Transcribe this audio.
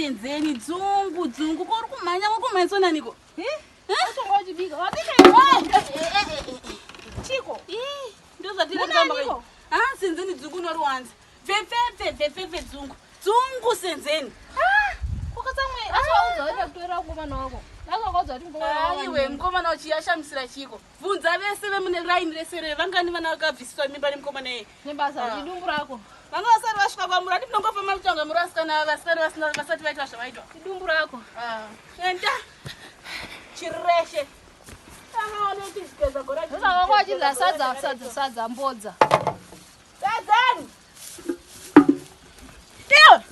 senzeni dzungu ko uri kumhanya kumhanyisona niko Chiko. ndozvatiriamba senzeni dzungu noruwanza vefefe dzungu senzeni aiwe mukomana uchiyashamisira chiko bvunza vese vemune raini reserere vangani vana vakabvisiswa mimba nemukomana iyi idumbu rako vanga vasati vasvika kwamura handi munongofamba muchanga murasikana vasati vaitwa zvavaitwa idumbu rako enda chireshe vakangwachidza sadza mbodza sadzani iwe